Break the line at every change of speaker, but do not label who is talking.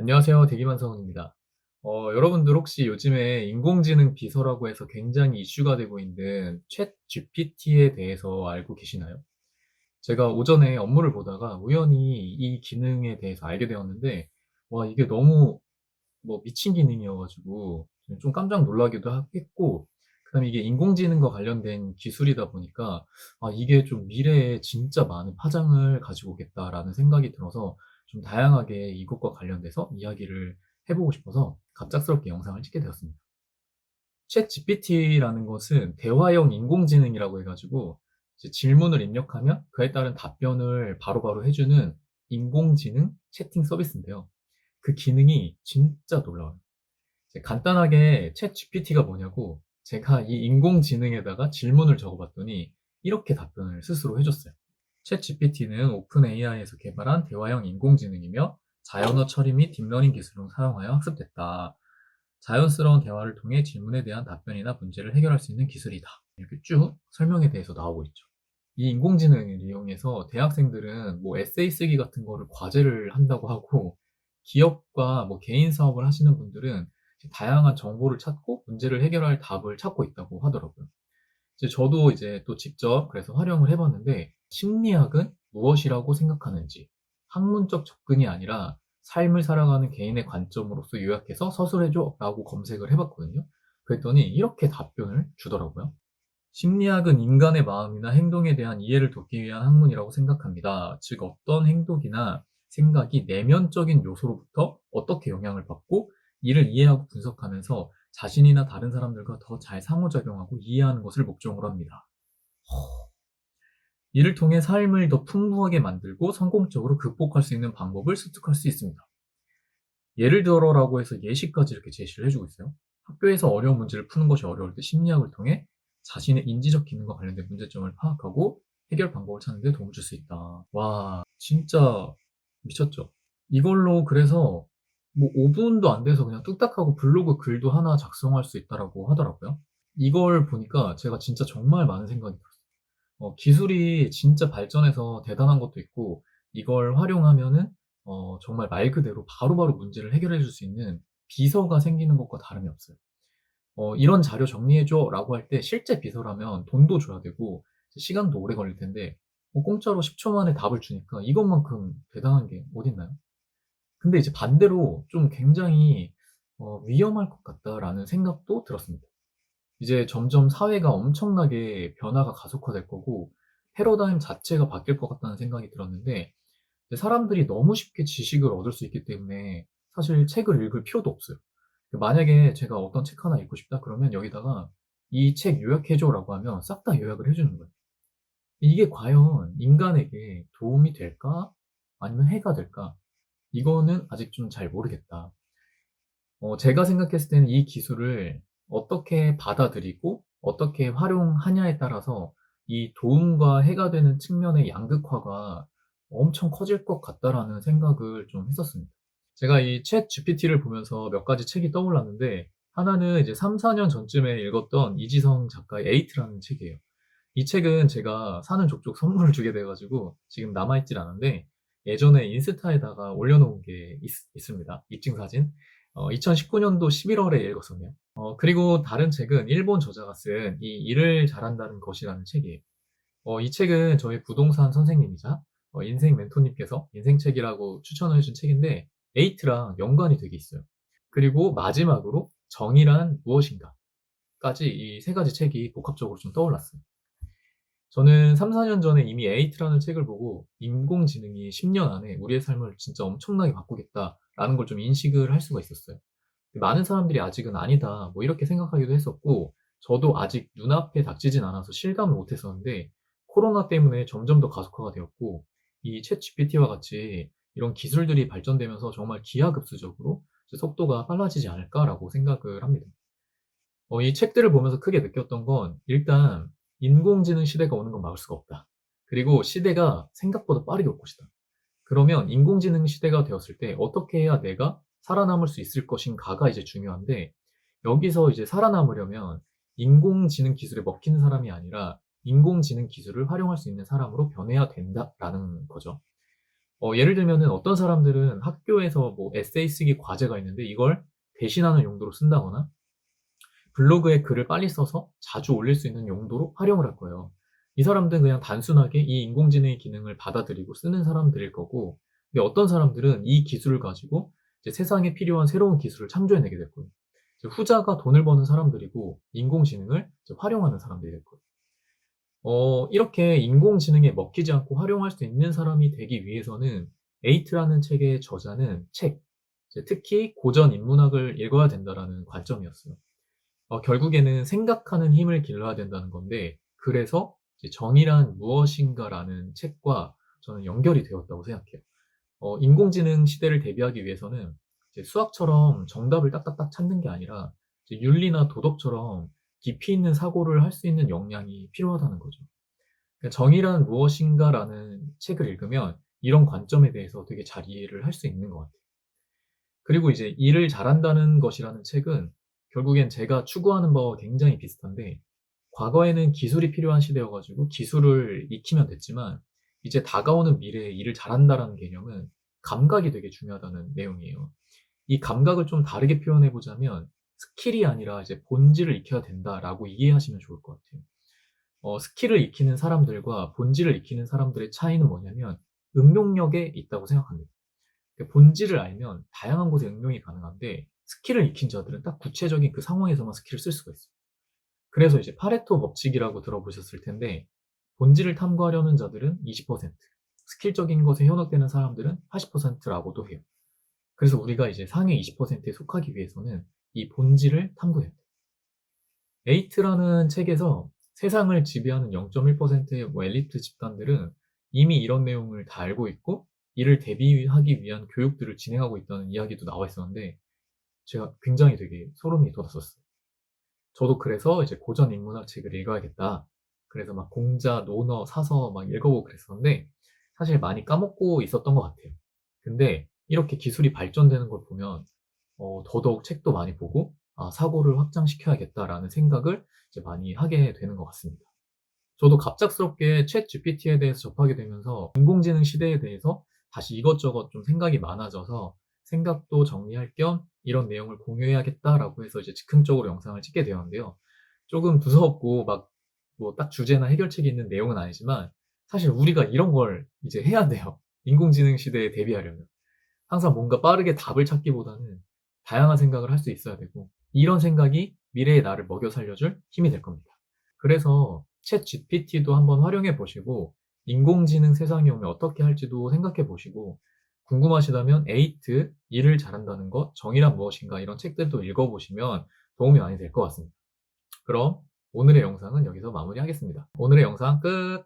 안녕하세요. 대기만성입니다. 여러분들 혹시 요즘에 인공지능 비서라고 해서 굉장히 이슈가 되고 있는 챗 GPT에 대해서 알고 계시나요? 제가 오전에 업무를 보다가 우연히 이 기능에 대해서 알게 되었는데, 와, 이게 너무 미친 기능이어가지고 좀 깜짝 놀라기도 했고, 그다음에 이게 인공지능과 관련된 기술이다 보니까 이게 좀 미래에 진짜 많은 파장을 가지고 오겠다라는 생각이 들어서 좀 다양하게 이것과 관련돼서 이야기를 해보고 싶어서 갑작스럽게 영상을 찍게 되었습니다. 챗 GPT라는 것은 대화형 인공지능이라고 해가지고 이제 질문을 입력하면 그에 따른 답변을 바로바로 해주는 인공지능 채팅 서비스인데요. 그 기능이 진짜 놀라워요. 이제 간단하게 챗 GPT가 뭐냐고 제가 이 인공지능에다가 질문을 적어봤더니 이렇게 답변을 스스로 해줬어요. 챗 GPT는 오픈 AI에서 개발한 대화형 인공지능이며 자연어 처리 및 딥러닝 기술을 사용하여 학습됐다. 자연스러운 대화를 통해 질문에 대한 답변이나 문제를 해결할 수 있는 기술이다. 이렇게 쭉 설명에 대해서 나오고 있죠. 이 인공지능을 이용해서 대학생들은 에세이 쓰기 같은 거를 과제를 한다고 하고, 기업과 개인 사업을 하시는 분들은 다양한 정보를 찾고 문제를 해결할 답을 찾고 있다고 하더라고요. 이제 저도 이제 또 직접 그래서 활용을 해봤는데, 심리학은 무엇이라고 생각하는지, 학문적 접근이 아니라 삶을 살아가는 개인의 관점으로서 요약해서 서술해줘 라고 검색을 해봤거든요. 그랬더니 이렇게 답변을 주더라고요. 심리학은 인간의 마음이나 행동에 대한 이해를 돕기 위한 학문이라고 생각합니다. 즉, 어떤 행동이나 생각이 내면적인 요소로부터 어떻게 영향을 받고 이를 이해하고 분석하면서 자신이나 다른 사람들과 더 잘 상호작용하고 이해하는 것을 목적으로 합니다. 이를 통해 삶을 더 풍부하게 만들고 성공적으로 극복할 수 있는 방법을 습득할 수 있습니다. 예를 들어라고 해서 예시까지 이렇게 제시를 해주고 있어요. 학교에서 어려운 문제를 푸는 것이 어려울 때 심리학을 통해 자신의 인지적 기능과 관련된 문제점을 파악하고 해결 방법을 찾는 데 도움을 줄 수 있다. 와, 진짜 미쳤죠? 이걸로 그래서 5분도 안 돼서 그냥 뚝딱하고 블로그 글도 하나 작성할 수 있다라고 하더라고요. 이걸 보니까 제가 진짜 정말 많은 생각이 들었어요. 기술이 진짜 발전해서 대단한 것도 있고, 이걸 활용하면은 정말 말 그대로 바로바로 문제를 해결해 줄 수 있는 비서가 생기는 것과 다름이 없어요. 이런 자료 정리해 줘라고 할 때 실제 비서라면 돈도 줘야 되고 시간도 오래 걸릴 텐데, 공짜로 10초 만에 답을 주니까 이것만큼 대단한 게 어딨나요? 근데 이제 반대로 좀 굉장히 위험할 것 같다라는 생각도 들었습니다. 이제 점점 사회가 엄청나게 변화가 가속화될 거고 패러다임 자체가 바뀔 것 같다는 생각이 들었는데, 이제 사람들이 너무 쉽게 지식을 얻을 수 있기 때문에 사실 책을 읽을 필요도 없어요. 만약에 제가 어떤 책 하나 읽고 싶다 그러면 여기다가 이 책 요약해줘라고 하면 싹 다 요약을 해주는 거예요. 이게 과연 인간에게 도움이 될까? 아니면 해가 될까? 이거는 아직 좀 잘 모르겠다. 제가 생각했을 때는 이 기술을 어떻게 받아들이고 어떻게 활용하냐에 따라서 이 도움과 해가 되는 측면의 양극화가 엄청 커질 것 같다라는 생각을 좀 했었습니다. 제가 이 챗 GPT를 보면서 몇 가지 책이 떠올랐는데, 하나는 이제 3, 4년 전쯤에 읽었던 이지성 작가의 에이트라는 책이에요. 이 책은 제가 사는 족족 선물을 주게 돼가지고 지금 남아있질 않은데, 예전에 인스타에다가 올려놓은 게 있습니다. 입증 사진. 2019년도 11월에 읽었었네요. 그리고 다른 책은 일본 저자가 쓴 이 일을 잘한다는 것이라는 책이에요. 이 책은 저희 부동산 선생님이자 인생 멘토님께서 인생책이라고 추천을 해준 책인데, 에이트랑 연관이 되게 있어요. 그리고 마지막으로 정의란 무엇인가까지 이 세 가지 책이 복합적으로 좀 떠올랐어요. 저는 3, 4년 전에 이미 에이트라는 책을 보고 인공지능이 10년 안에 우리의 삶을 진짜 엄청나게 바꾸겠다라는 걸 좀 인식을 할 수가 있었어요. 많은 사람들이 아직은 아니다, 이렇게 생각하기도 했었고, 저도 아직 눈앞에 닥치진 않아서 실감을 못 했었는데, 코로나 때문에 점점 더 가속화가 되었고, 이 챗 GPT와 같이 이런 기술들이 발전되면서 정말 기하급수적으로 속도가 빨라지지 않을까라고 생각을 합니다. 이 책들을 보면서 크게 느꼈던 건 일단 인공지능 시대가 오는 건 막을 수가 없다. 그리고 시대가 생각보다 빠르게 올 것이다. 그러면 인공지능 시대가 되었을 때 어떻게 해야 내가 살아남을 수 있을 것인가가 이제 중요한데, 여기서 이제 살아남으려면 인공지능 기술에 먹히는 사람이 아니라 인공지능 기술을 활용할 수 있는 사람으로 변해야 된다라는 거죠. 예를 들면은 어떤 사람들은 학교에서 뭐 에세이 쓰기 과제가 있는데 이걸 대신하는 용도로 쓴다거나 블로그에 글을 빨리 써서 자주 올릴 수 있는 용도로 활용을 할 거예요. 이 사람들은 그냥 단순하게 이 인공지능의 기능을 받아들이고 쓰는 사람들일 거고, 근데 어떤 사람들은 이 기술을 가지고 이제 세상에 필요한 새로운 기술을 창조해내게 될 거예요. 이제 후자가 돈을 버는 사람들이고 인공지능을 이제 활용하는 사람들이 될 거예요. 이렇게 인공지능에 먹히지 않고 활용할 수 있는 사람이 되기 위해서는 에이트라는 책의 저자는 이제 특히 고전 인문학을 읽어야 된다라는 관점이었어요. 결국에는 생각하는 힘을 길러야 된다는 건데, 그래서 이제 정의란 무엇인가라는 책과 저는 연결이 되었다고 생각해요. 인공지능 시대를 대비하기 위해서는 이제 수학처럼 정답을 딱딱딱 찾는 게 아니라 이제 윤리나 도덕처럼 깊이 있는 사고를 할 수 있는 역량이 필요하다는 거죠. 그러니까 정의란 무엇인가라는 책을 읽으면 이런 관점에 대해서 되게 잘 이해를 할 수 있는 것 같아요. 그리고 이제 일을 잘한다는 것이라는 책은 결국엔 제가 추구하는 바와 굉장히 비슷한데, 과거에는 기술이 필요한 시대여가지고 기술을 익히면 됐지만 이제 다가오는 미래에 일을 잘한다라는 개념은 감각이 되게 중요하다는 내용이에요. 이 감각을 좀 다르게 표현해 보자면 스킬이 아니라 이제 본질을 익혀야 된다라고 이해하시면 좋을 것 같아요. 스킬을 익히는 사람들과 본질을 익히는 사람들의 차이는 뭐냐면 응용력에 있다고 생각합니다. 본질을 알면 다양한 곳에 응용이 가능한데 스킬을 익힌 자들은 딱 구체적인 그 상황에서만 스킬을 쓸 수가 있어요. 그래서 이제 파레토 법칙이라고 들어보셨을 텐데, 본질을 탐구하려는 자들은 20%, 스킬적인 것에 현혹되는 사람들은 80%라고도 해요. 그래서 우리가 이제 상위 20%에 속하기 위해서는 이 본질을 탐구해야 돼요. 에이트라는 책에서 세상을 지배하는 0.1%의 뭐 엘리트 집단들은 이미 이런 내용을 다 알고 있고 이를 대비하기 위한 교육들을 진행하고 있다는 이야기도 나와 있었는데, 제가 굉장히 되게 소름이 돋았었어요. 저도 그래서 이제 고전 인문학 책을 읽어야겠다. 그래서 막 공자, 논어, 사서 막 읽어보고 그랬었는데 사실 많이 까먹고 있었던 것 같아요. 근데 이렇게 기술이 발전되는 걸 보면 더더욱 책도 많이 보고 사고를 확장시켜야겠다라는 생각을 이제 많이 하게 되는 것 같습니다. 저도 갑작스럽게 챗 GPT에 대해서 접하게 되면서 인공지능 시대에 대해서 다시 이것저것 좀 생각이 많아져서 생각도 정리할 겸 이런 내용을 공유해야겠다라고 해서 이제 즉흥적으로 영상을 찍게 되었는데요. 조금 무섭고 막 뭐 딱 주제나 해결책이 있는 내용은 아니지만 사실 우리가 이런 걸 이제 해야 돼요. 인공지능 시대에 대비하려면. 항상 뭔가 빠르게 답을 찾기보다는 다양한 생각을 할 수 있어야 되고, 이런 생각이 미래의 나를 먹여 살려줄 힘이 될 겁니다. 그래서 챗 GPT도 한번 활용해 보시고 인공지능 세상이 오면 어떻게 할지도 생각해 보시고, 궁금하시다면 에이트, 일을 잘한다는 것, 정의란 무엇인가 이런 책들도 읽어보시면 도움이 많이 될 것 같습니다. 그럼 오늘의 영상은 여기서 마무리하겠습니다. 오늘의 영상 끝!